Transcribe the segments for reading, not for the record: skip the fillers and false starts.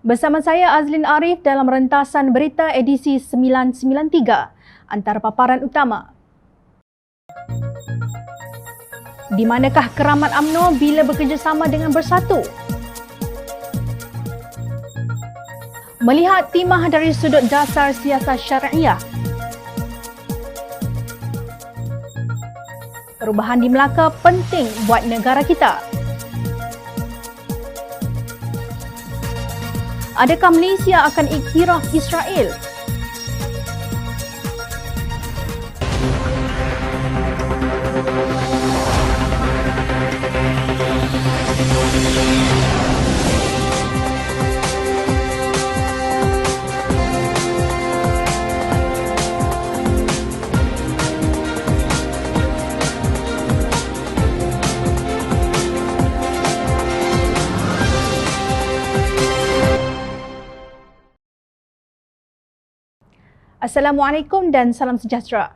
Bersama saya Azlin Arif dalam rentasan berita edisi 993. Antara paparan utama. Di manakah keramat UMNO bila bekerjasama dengan Bersatu? Melihat timah dari sudut dasar siasat syariah. Perubahan di Melaka penting buat negara kita. Adakah Malaysia akan iktiraf Israel? Assalamualaikum dan salam sejahtera.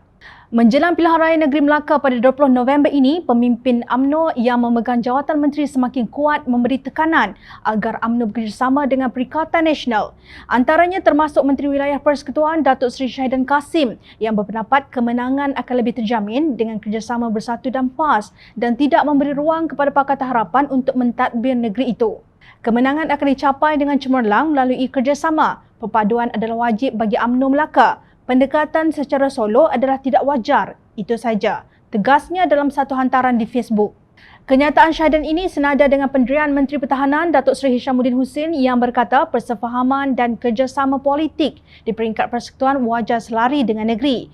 Menjelang pilihan raya negeri Melaka pada 20 November ini, pemimpin UMNO yang memegang jawatan menteri semakin kuat memberi tekanan agar UMNO bekerjasama dengan Perikatan Nasional. Antaranya termasuk Menteri Wilayah Persekutuan Datuk Seri Syahidan Kassim yang berpendapat kemenangan akan lebih terjamin dengan kerjasama Bersatu dan PAS dan tidak memberi ruang kepada Pakatan Harapan untuk mentadbir negeri itu. Kemenangan akan dicapai dengan cemerlang melalui kerjasama. Perpaduan adalah wajib bagi UMNO Melaka. Pendekatan secara solo adalah tidak wajar. Itu saja, tegasnya dalam satu hantaran di Facebook. Kenyataan Syahidan ini senada dengan pendirian Menteri Pertahanan Datuk Seri Hishamuddin Hussein yang berkata persefahaman dan kerjasama politik di peringkat persekutuan wajar selari dengan negeri.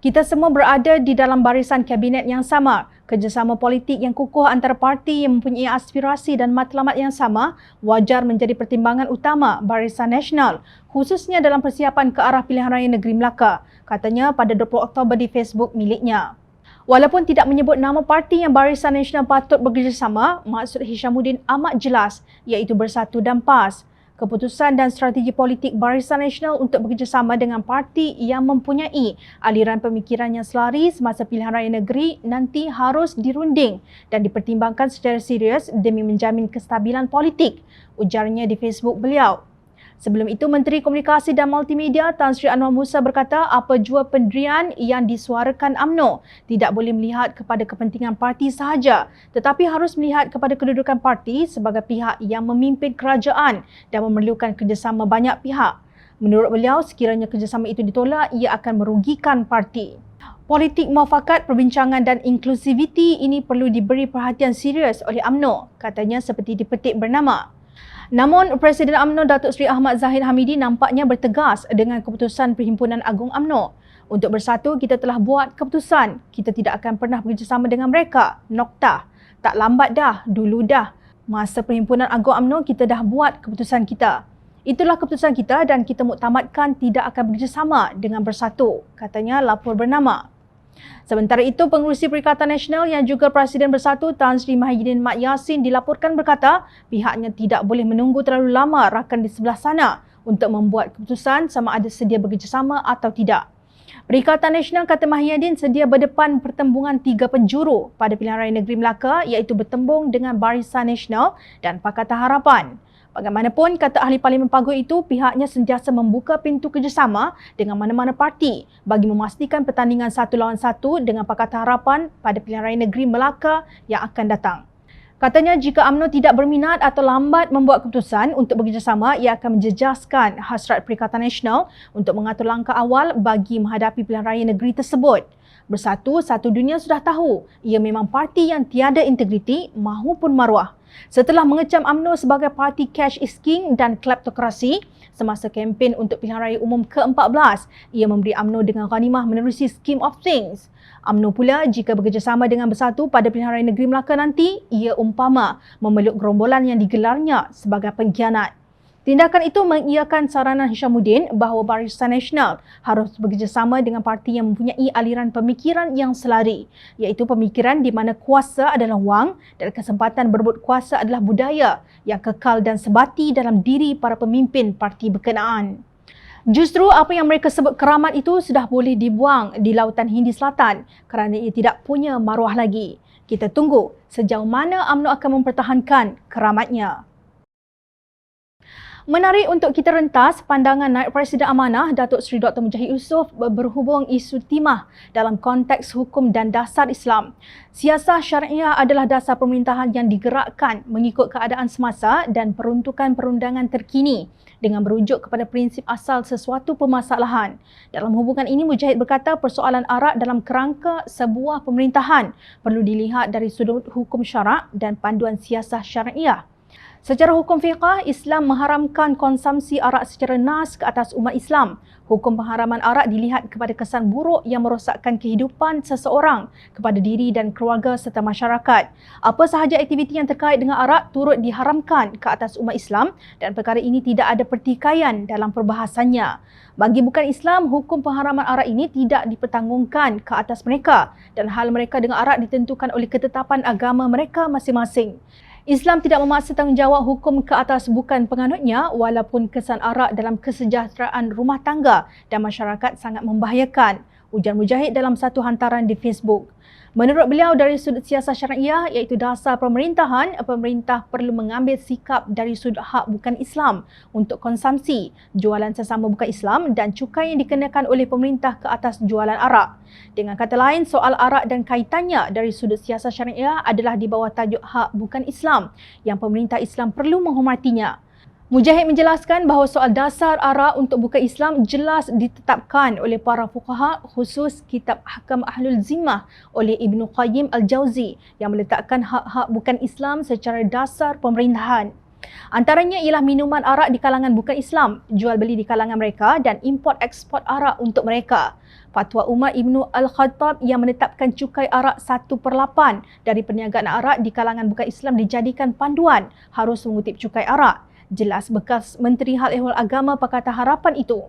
Kita semua berada di dalam barisan kabinet yang sama. Kerjasama politik yang kukuh antara parti yang mempunyai aspirasi dan matlamat yang sama wajar menjadi pertimbangan utama Barisan Nasional, khususnya dalam persiapan ke arah pilihan raya negeri Melaka, katanya pada 20 Oktober di Facebook miliknya. Walaupun tidak menyebut nama parti yang Barisan Nasional patut bekerjasama, maksud Hishamuddin amat jelas, iaitu Bersatu dan PAS. Keputusan dan strategi politik Barisan Nasional untuk bekerjasama dengan parti yang mempunyai aliran pemikiran yang selari semasa pilihan raya negeri nanti harus dirunding dan dipertimbangkan secara serius demi menjamin kestabilan politik, ujarnya di Facebook beliau. Sebelum itu, Menteri Komunikasi dan Multimedia Tan Sri Anwar Musa berkata apa jua pendirian yang disuarakan UMNO tidak boleh melihat kepada kepentingan parti sahaja tetapi harus melihat kepada kedudukan parti sebagai pihak yang memimpin kerajaan dan memerlukan kerjasama banyak pihak. Menurut beliau, sekiranya kerjasama itu ditolak, ia akan merugikan parti. Politik muafakat, perbincangan dan inklusiviti ini perlu diberi perhatian serius oleh UMNO, katanya seperti dipetik bernama. Namun, Presiden UMNO Datuk Seri Ahmad Zahid Hamidi nampaknya bertegas dengan keputusan Perhimpunan Agung UMNO. Untuk Bersatu, kita telah buat keputusan. Kita tidak akan pernah bekerjasama dengan mereka. Noktah. Tak lambat dah, dulu dah. Masa Perhimpunan Agung UMNO, kita dah buat keputusan kita. Itulah keputusan kita dan kita muktamadkan tidak akan bekerjasama dengan Bersatu, katanya lapor bernama. Sementara itu, Pengerusi Perikatan Nasional yang juga Presiden Bersatu Tan Sri Mahyidin Mat Yassin dilaporkan berkata pihaknya tidak boleh menunggu terlalu lama rakan di sebelah sana untuk membuat keputusan sama ada sedia bekerjasama atau tidak. Perikatan Nasional kata Mahyidin sedia berdepan pertembungan tiga penjuru pada pilihan raya negeri Melaka iaitu bertembung dengan Barisan Nasional dan Pakatan Harapan. Bagaimanapun, kata ahli Parlimen Paguh itu, pihaknya sentiasa membuka pintu kerjasama dengan mana-mana parti bagi memastikan pertandingan satu lawan satu dengan Pakatan Harapan pada pilihan raya negeri Melaka yang akan datang. Katanya jika UMNO tidak berminat atau lambat membuat keputusan untuk bekerjasama, ia akan menjejaskan hasrat Perikatan Nasional untuk mengatur langkah awal bagi menghadapi pilihan raya negeri tersebut. Bersatu, satu dunia sudah tahu ia memang parti yang tiada integriti mahupun maruah. Setelah mengecam UMNO sebagai parti cash is king dan kleptokrasi semasa kempen untuk pilihan raya umum ke-14, ia memberi UMNO dengan ghanimah menerusi scheme of things. UMNO pula jika bekerjasama dengan Bersatu pada pilihan raya negeri Melaka nanti, ia umpama memeluk gerombolan yang digelarnya sebagai pengkhianat. Tindakan itu mengiyakan saranan Hishamuddin bahawa Barisan Nasional harus bekerjasama dengan parti yang mempunyai aliran pemikiran yang selari, iaitu pemikiran di mana kuasa adalah wang dan kesempatan berebut kuasa adalah budaya yang kekal dan sebati dalam diri para pemimpin parti berkenaan. Justru apa yang mereka sebut keramat itu sudah boleh dibuang di Lautan Hindi Selatan kerana ia tidak punya maruah lagi. Kita tunggu sejauh mana UMNO akan mempertahankan keramatnya. Menarik untuk kita rentas pandangan Naib Presiden Amanah Datuk Seri Dr. Mujahid Yusof berhubung isu timah dalam konteks hukum dan dasar Islam. Siasah syariah adalah dasar pemerintahan yang digerakkan mengikut keadaan semasa dan peruntukan perundangan terkini dengan merujuk kepada prinsip asal sesuatu permasalahan. Dalam hubungan ini, Mujahid berkata persoalan arak dalam kerangka sebuah pemerintahan perlu dilihat dari sudut hukum syarak dan panduan siasah syariah. Secara hukum fiqah, Islam mengharamkan konsumsi arak secara nas ke atas umat Islam. Hukum pengharaman arak dilihat kepada kesan buruk yang merosakkan kehidupan seseorang kepada diri dan keluarga serta masyarakat. Apa sahaja aktiviti yang terkait dengan arak turut diharamkan ke atas umat Islam dan perkara ini tidak ada pertikaian dalam perbahasannya. Bagi bukan Islam, hukum pengharaman arak ini tidak dipertanggungkan ke atas mereka dan hal mereka dengan arak ditentukan oleh ketetapan agama mereka masing-masing. Islam tidak memaksa tanggungjawab hukum ke atas bukan penganutnya walaupun kesan arak dalam kesejahteraan rumah tangga dan masyarakat sangat membahayakan, ujar Mujahid dalam satu hantaran di Facebook. Menurut beliau, dari sudut siasah syariah iaitu dasar pemerintahan, pemerintah perlu mengambil sikap dari sudut hak bukan Islam untuk konsumsi, jualan sesama bukan Islam dan cukai yang dikenakan oleh pemerintah ke atas jualan arak. Dengan kata lain, soal arak dan kaitannya dari sudut siasah syariah adalah di bawah tajuk hak bukan Islam yang pemerintah Islam perlu menghormatinya. Mujahid menjelaskan bahawa soal dasar arak untuk bukan Islam jelas ditetapkan oleh para fuqaha khusus kitab Ahkam Ahlul Zimmah oleh Ibnu Qayyim Al-Jauzi yang meletakkan hak-hak bukan Islam secara dasar pemerintahan. Antaranya ialah minuman arak di kalangan bukan Islam, jual beli di kalangan mereka dan import ekspor arak untuk mereka. Fatwa Umar Ibnu Al-Khattab yang menetapkan cukai arak 1/8 dari perniagaan arak di kalangan bukan Islam dijadikan panduan harus mengutip cukai arak. Jelas bekas Menteri Hal Ehwal Agama Pakatan Harapan itu.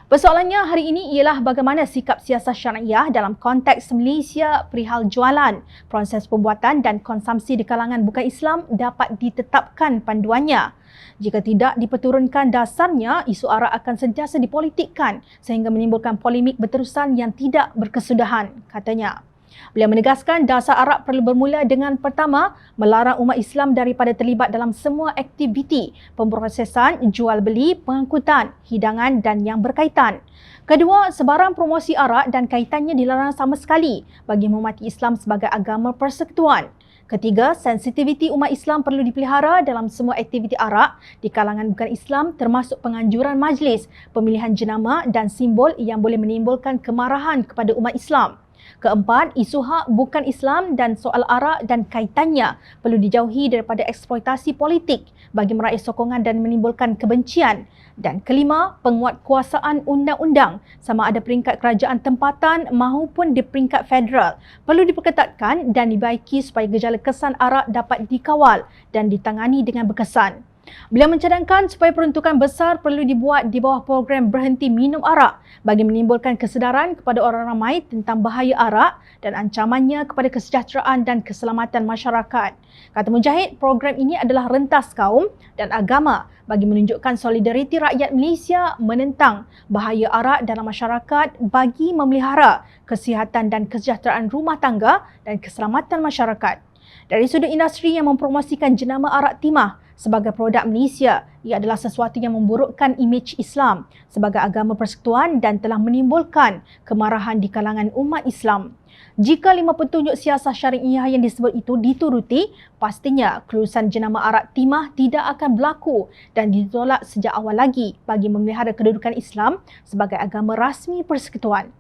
Persoalannya hari ini ialah bagaimana sikap siasah syariah dalam konteks Malaysia perihal jualan, proses pembuatan dan konsumsi di kalangan bukan Islam dapat ditetapkan panduannya. Jika tidak diperturunkan dasarnya, isu arak akan sentiasa dipolitikkan sehingga menimbulkan polemik berterusan yang tidak berkesudahan, katanya. Beliau menegaskan dasar arak perlu bermula dengan pertama, melarang umat Islam daripada terlibat dalam semua aktiviti pemprosesan, jual beli, pengangkutan, hidangan dan yang berkaitan. Kedua, sebarang promosi arak dan kaitannya dilarang sama sekali bagi menghormati Islam sebagai agama persekutuan. Ketiga, sensitiviti umat Islam perlu dipelihara dalam semua aktiviti arak di kalangan bukan Islam termasuk penganjuran majlis, pemilihan jenama dan simbol yang boleh menimbulkan kemarahan kepada umat Islam. Keempat, isu hak bukan Islam dan soal arak dan kaitannya perlu dijauhi daripada eksploitasi politik bagi meraih sokongan dan menimbulkan kebencian. Dan kelima, penguatkuasaan undang-undang sama ada peringkat kerajaan tempatan maupun di peringkat federal perlu diperketatkan dan dibaiki supaya gejala kesan arak dapat dikawal dan ditangani dengan berkesan. Beliau mencadangkan supaya peruntukan besar perlu dibuat di bawah program berhenti minum arak bagi menimbulkan kesedaran kepada orang ramai tentang bahaya arak dan ancamannya kepada kesejahteraan dan keselamatan masyarakat. Kata Mujahid, program ini adalah rentas kaum dan agama bagi menunjukkan solidariti rakyat Malaysia menentang bahaya arak dalam masyarakat bagi memelihara kesihatan dan kesejahteraan rumah tangga dan keselamatan masyarakat. Dari sudut industri yang mempromosikan jenama arak timah sebagai produk Malaysia, ia adalah sesuatu yang memburukkan imej Islam sebagai agama persekutuan dan telah menimbulkan kemarahan di kalangan umat Islam. Jika 5 petunjuk siasah syariah yang disebut itu dituruti, pastinya kelulusan jenama arak timah tidak akan berlaku dan ditolak sejak awal lagi bagi memelihara kedudukan Islam sebagai agama rasmi persekutuan.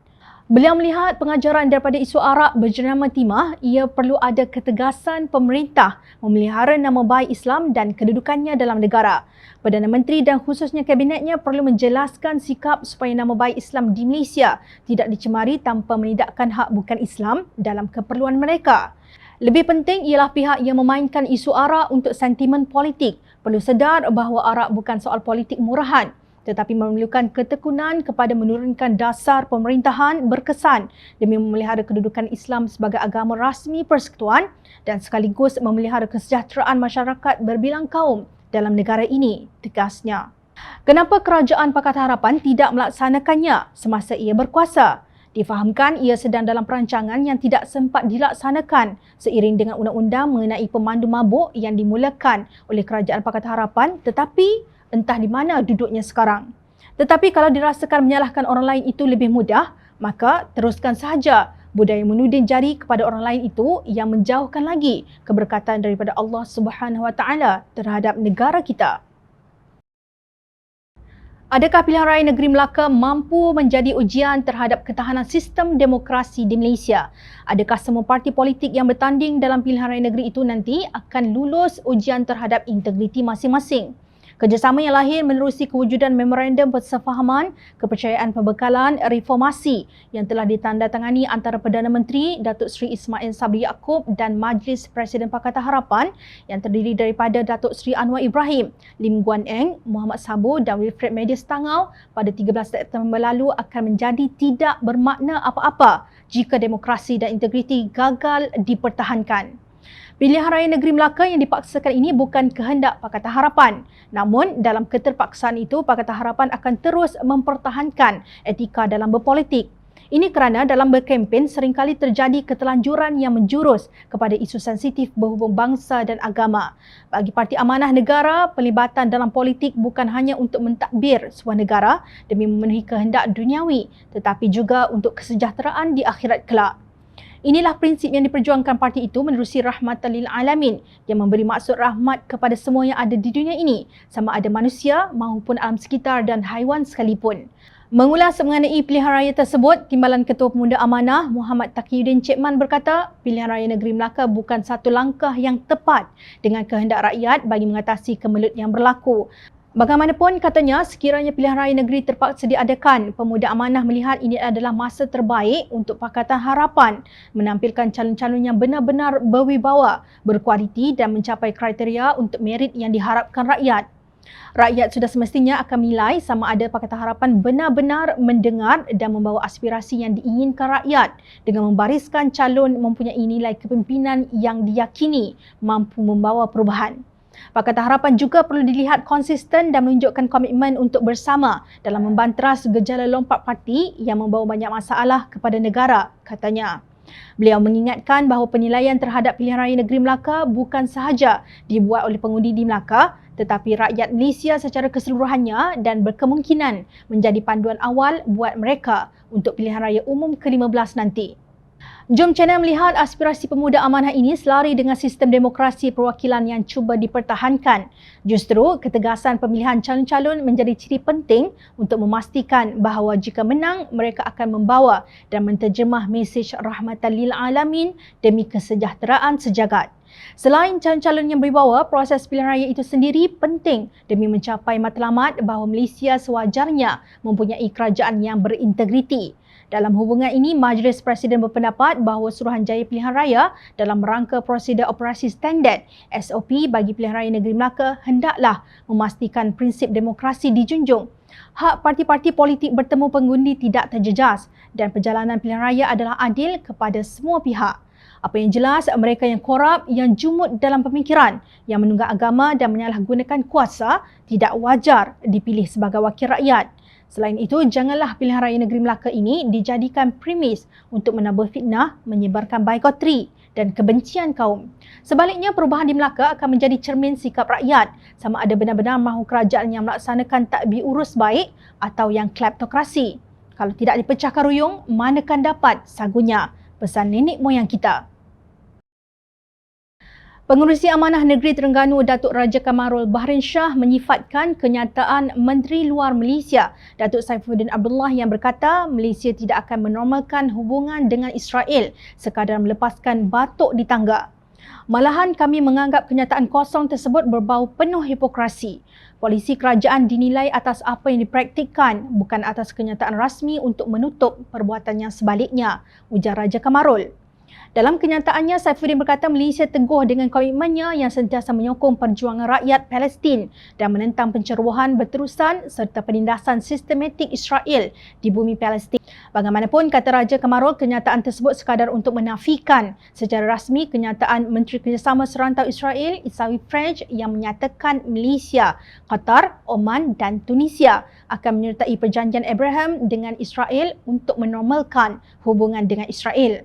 Beliau melihat pengajaran daripada isu arak berjenama timah, ia perlu ada ketegasan pemerintah memelihara nama baik Islam dan kedudukannya dalam negara. Perdana Menteri dan khususnya kabinetnya perlu menjelaskan sikap supaya nama baik Islam di Malaysia tidak dicemari tanpa menidakkan hak bukan Islam dalam keperluan mereka. Lebih penting ialah pihak yang memainkan isu arak untuk sentimen politik perlu sedar bahawa arak bukan soal politik murahan, tetapi memerlukan ketekunan kepada menurunkan dasar pemerintahan berkesan demi memelihara kedudukan Islam sebagai agama rasmi persekutuan dan sekaligus memelihara kesejahteraan masyarakat berbilang kaum dalam negara ini, tegasnya. Kenapa kerajaan Pakatan Harapan tidak melaksanakannya semasa ia berkuasa? Difahamkan ia sedang dalam perancangan yang tidak sempat dilaksanakan seiring dengan undang-undang mengenai pemandu mabuk yang dimulakan oleh kerajaan Pakatan Harapan, tetapi entah di mana duduknya sekarang. Tetapi kalau dirasakan menyalahkan orang lain itu lebih mudah, maka teruskan sahaja. Budaya menuding jari kepada orang lain itu yang menjauhkan lagi keberkatan daripada Allah Subhanahu Wa Taala terhadap negara kita. Adakah pilihan raya negeri Melaka mampu menjadi ujian terhadap ketahanan sistem demokrasi di Malaysia? Adakah semua parti politik yang bertanding dalam pilihan raya negeri itu nanti akan lulus ujian terhadap integriti masing-masing? Kerjasama yang lahir menerusi kewujudan memorandum persefahaman kepercayaan pembekalan reformasi yang telah ditandatangani antara Perdana Menteri Datuk Seri Ismail Sabri Yaakob dan Majlis Presiden Pakatan Harapan yang terdiri daripada Datuk Seri Anwar Ibrahim, Lim Guan Eng, Muhammad Sabo dan Wilfred Medias Tangau pada 13 September lalu akan menjadi tidak bermakna apa-apa jika demokrasi dan integriti gagal dipertahankan. Pilihan raya negeri Melaka yang dipaksakan ini bukan kehendak Pakatan Harapan. Namun, dalam keterpaksaan itu, Pakatan Harapan akan terus mempertahankan etika dalam berpolitik. Ini kerana dalam berkempen seringkali terjadi ketelanjuran yang menjurus kepada isu sensitif berhubung bangsa dan agama. Bagi Parti Amanah Negara, pelibatan dalam politik bukan hanya untuk mentadbir sebuah negara demi memenuhi kehendak duniawi, tetapi juga untuk kesejahteraan di akhirat kelak. Inilah prinsip yang diperjuangkan parti itu menerusi rahmatan lil alamin yang memberi maksud rahmat kepada semua yang ada di dunia ini, sama ada manusia maupun alam sekitar dan haiwan sekalipun. Mengulas mengenai pilihan raya tersebut, Timbalan Ketua Pemuda Amanah Muhammad Taqiyuddin Cekman berkata, pilihan raya negeri Melaka bukan satu langkah yang tepat dengan kehendak rakyat bagi mengatasi kemelut yang berlaku. Bagaimanapun katanya, sekiranya pilihan raya negeri terpaksa diadakan, Pemuda Amanah melihat ini adalah masa terbaik untuk Pakatan Harapan menampilkan calon-calon yang benar-benar berwibawa, berkualiti dan mencapai kriteria untuk merit yang diharapkan rakyat. Rakyat sudah semestinya akan menilai sama ada Pakatan Harapan benar-benar mendengar dan membawa aspirasi yang diinginkan rakyat dengan membariskan calon mempunyai nilai kepimpinan yang diyakini mampu membawa perubahan. Pakatan Harapan juga perlu dilihat konsisten dan menunjukkan komitmen untuk bersama dalam membanteras gejala lompat parti yang membawa banyak masalah kepada negara, katanya. Beliau mengingatkan bahawa penilaian terhadap pilihan raya negeri Melaka bukan sahaja dibuat oleh pengundi di Melaka, tetapi rakyat Malaysia secara keseluruhannya dan berkemungkinan menjadi panduan awal buat mereka untuk pilihan raya umum ke-15 nanti. Jom channel melihat aspirasi Pemuda Amanah ini selari dengan sistem demokrasi perwakilan yang cuba dipertahankan. Justru, ketegasan pemilihan calon-calon menjadi ciri penting untuk memastikan bahawa jika menang, mereka akan membawa dan menterjemah mesej rahmatan lil alamin demi kesejahteraan sejagat. Selain calon-calon yang berwibawa, proses pilihan raya itu sendiri penting demi mencapai matlamat bahawa Malaysia sewajarnya mempunyai kerajaan yang berintegriti. Dalam hubungan ini, Majlis Presiden berpendapat bahawa Suruhanjaya Pilihan Raya dalam rangka prosedur operasi standard SOP bagi pilihan raya negeri Melaka hendaklah memastikan prinsip demokrasi dijunjung. Hak parti-parti politik bertemu pengundi tidak terjejas dan perjalanan pilihan raya adalah adil kepada semua pihak. Apa yang jelas, mereka yang korup, yang jumud dalam pemikiran, yang menunggak agama dan menyalahgunakan kuasa tidak wajar dipilih sebagai wakil rakyat. Selain itu, janganlah pilihan raya negeri Melaka ini dijadikan premis untuk menambah fitnah, menyebarkan baikotri dan kebencian kaum. Sebaliknya, perubahan di Melaka akan menjadi cermin sikap rakyat sama ada benar-benar mahu kerajaan yang melaksanakan tadbir urus baik atau yang kleptokrasi. Kalau tidak dipecahkan ruyung, manakan dapat sagunya, pesan nenek moyang kita. Pengerusi Amanah Negeri Terengganu Datuk Raja Kamarul Bahrin Shah menyifatkan kenyataan Menteri Luar Malaysia Datuk Saifuddin Abdullah yang berkata Malaysia tidak akan menormalkan hubungan dengan Israel sekadar melepaskan batuk di tangga. Malahan kami menganggap kenyataan kosong tersebut berbau penuh hipokrasi. Polisi kerajaan dinilai atas apa yang dipraktikkan, bukan atas kenyataan rasmi untuk menutup perbuatan yang sebaliknya, ujar Raja Kamarul. Dalam kenyataannya, Saifuddin berkata Malaysia teguh dengan komitmennya yang sentiasa menyokong perjuangan rakyat Palestin dan menentang pencerobohan berterusan serta penindasan sistematik Israel di bumi Palestin. Bagaimanapun, kata Raja Kamarul, kenyataan tersebut sekadar untuk menafikan secara rasmi kenyataan Menteri Kerjasama Serantau Israel, Isawi French, yang menyatakan Malaysia, Qatar, Oman dan Tunisia akan menyertai perjanjian Abraham dengan Israel untuk menormalkan hubungan dengan Israel.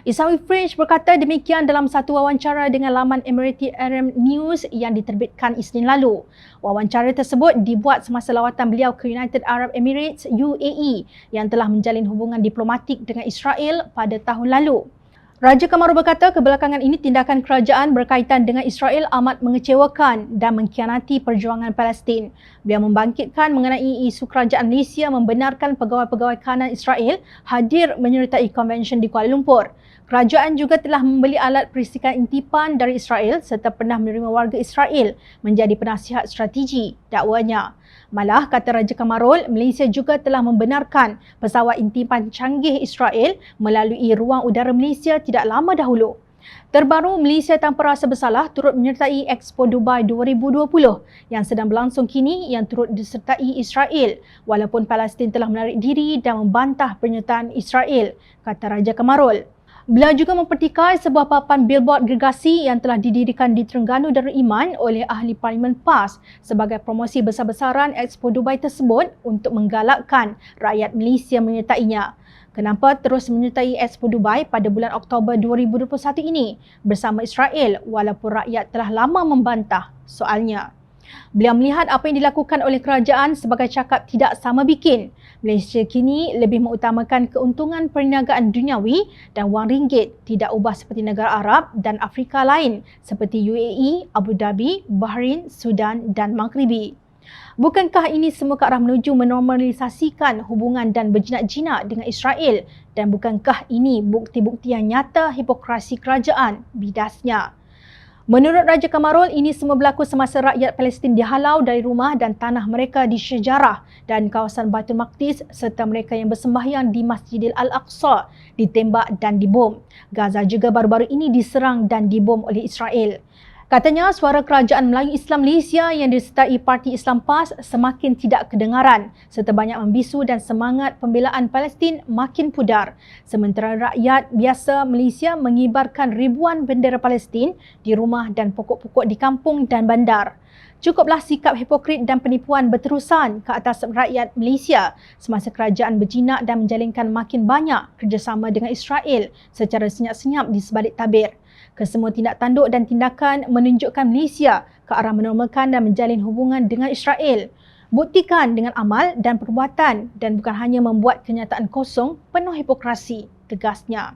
Islami Fringe berkata demikian dalam satu wawancara dengan laman Emirati Arab News yang diterbitkan Isnin lalu. Wawancara tersebut dibuat semasa lawatan beliau ke United Arab Emirates UAE yang telah menjalin hubungan diplomatik dengan Israel pada tahun lalu. Raja Kamarul berkata kebelakangan ini tindakan kerajaan berkaitan dengan Israel amat mengecewakan dan mengkhianati perjuangan Palestin. Beliau membangkitkan mengenai isu kerajaan Malaysia membenarkan pegawai-pegawai kanan Israel hadir menyertai konvensyen di Kuala Lumpur. Kerajaan juga telah membeli alat perisikan intipan dari Israel serta pernah menerima warga Israel menjadi penasihat strategi, dakwanya. Malah, kata Raja Kamarul, Malaysia juga telah membenarkan pesawat intipan canggih Israel melalui ruang udara Malaysia tidak lama dahulu. Terbaru, Malaysia tanpa rasa bersalah turut menyertai Expo Dubai 2020 yang sedang berlangsung kini yang turut disertai Israel walaupun Palestin telah menarik diri dan membantah pernyataan Israel, kata Raja Kamarul. Beliau juga mempertikai sebuah papan billboard gergasi yang telah didirikan di Terengganu Darul Iman oleh ahli Parlimen PAS sebagai promosi besar-besaran Expo Dubai tersebut untuk menggalakkan rakyat Malaysia menyertainya. Kenapa terus menyertai Expo Dubai pada bulan Oktober 2021 ini bersama Israel walaupun rakyat telah lama membantah soalnya? Beliau melihat apa yang dilakukan oleh kerajaan sebagai cakap tidak sama bikin. Malaysia kini lebih mengutamakan keuntungan perniagaan duniawi dan wang ringgit tidak ubah seperti negara Arab dan Afrika lain seperti UAE, Abu Dhabi, Bahrain, Sudan dan Maghribi. Bukankah ini semua ke arah menuju menormalisasikan hubungan dan berjinak-jinak dengan Israel dan bukankah ini bukti-bukti yang nyata hipokrasi kerajaan, bidasnya. Menurut Raja Kamarul, ini semua berlaku semasa rakyat Palestin dihalau dari rumah dan tanah mereka di Syejarah dan kawasan Baitul Maqdis serta mereka yang bersembahyang di Masjidil Al-Aqsa ditembak dan dibom. Gaza juga baru-baru ini diserang dan dibom oleh Israel. Katanya suara kerajaan Melayu Islam Malaysia yang disertai Parti Islam PAS semakin tidak kedengaran serta banyak membisu dan semangat pembelaan Palestin makin pudar. Sementara rakyat biasa Malaysia mengibarkan ribuan bendera Palestin di rumah dan pokok-pokok di kampung dan bandar. Cukuplah sikap hipokrit dan penipuan berterusan ke atas rakyat Malaysia semasa kerajaan berjinak dan menjalinkan makin banyak kerjasama dengan Israel secara senyap-senyap di sebalik tabir. Kesemua tindak tanduk dan tindakan menunjukkan Malaysia ke arah menormalkan dan menjalin hubungan dengan Israel. Buktikan dengan amal dan perbuatan dan bukan hanya membuat kenyataan kosong penuh hipokrasi, tegasnya.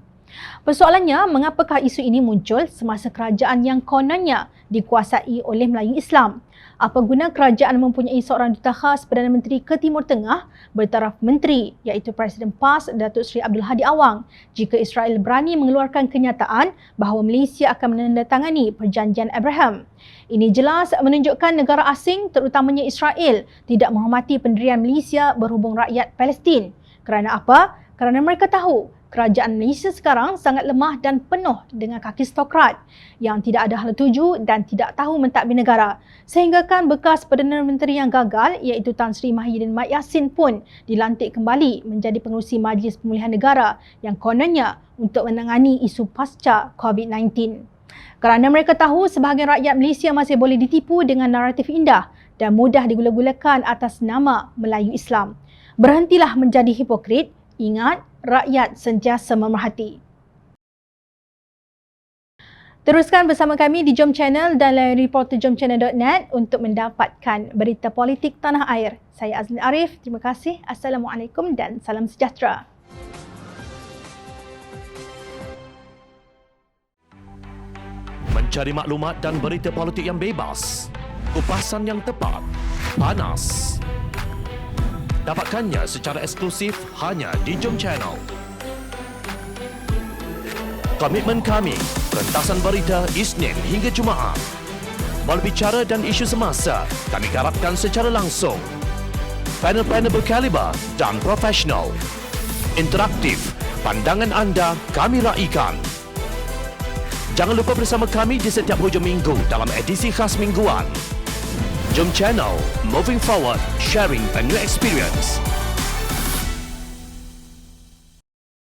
Persoalannya, mengapakah isu ini muncul semasa kerajaan yang kononnya dikuasai oleh Melayu Islam? Apa guna kerajaan mempunyai seorang duta khas Perdana Menteri ke Timur Tengah bertaraf menteri iaitu Presiden PAS Datuk Seri Abdul Hadi Awang jika Israel berani mengeluarkan kenyataan bahawa Malaysia akan menandatangani perjanjian Abraham? Ini jelas menunjukkan negara asing terutamanya Israel tidak menghormati pendirian Malaysia berhubung rakyat Palestin. Kerana apa? Kerana mereka tahu kerajaan Malaysia sekarang sangat lemah dan penuh dengan kaki stokrat yang tidak ada hala tuju dan tidak tahu mentadbir negara. Sehinggakan bekas Perdana Menteri yang gagal iaitu Tan Sri Mahyidin Mat Yassin pun dilantik kembali menjadi pengerusi Majlis Pemulihan Negara yang kononnya untuk menangani isu pasca COVID-19. Kerana mereka tahu sebahagian rakyat Malaysia masih boleh ditipu dengan naratif indah dan mudah digula-gulakan atas nama Melayu Islam. Berhentilah menjadi hipokrit. Ingat, rakyat sentiasa memerhati. Teruskan bersama kami di Jom Channel dan layari portal jomchannel.net untuk mendapatkan berita politik tanah air. Saya Azlin Arif. Terima kasih. Assalamualaikum dan salam sejahtera. Mencari maklumat dan berita politik yang bebas, kupasan yang tepat, panas. Dapatkannya secara eksklusif hanya di Jom Channel. Komitmen kami, rentasan berita Isnin hingga Jumaat. Berbicara dan isu semasa, kami garapkan secara langsung. Panel-panel berkaliber dan profesional. Interaktif, pandangan anda kami raikan. Jangan lupa bersama kami di setiap hujung minggu dalam edisi khas mingguan. Jom Channel, moving forward, sharing a new experience.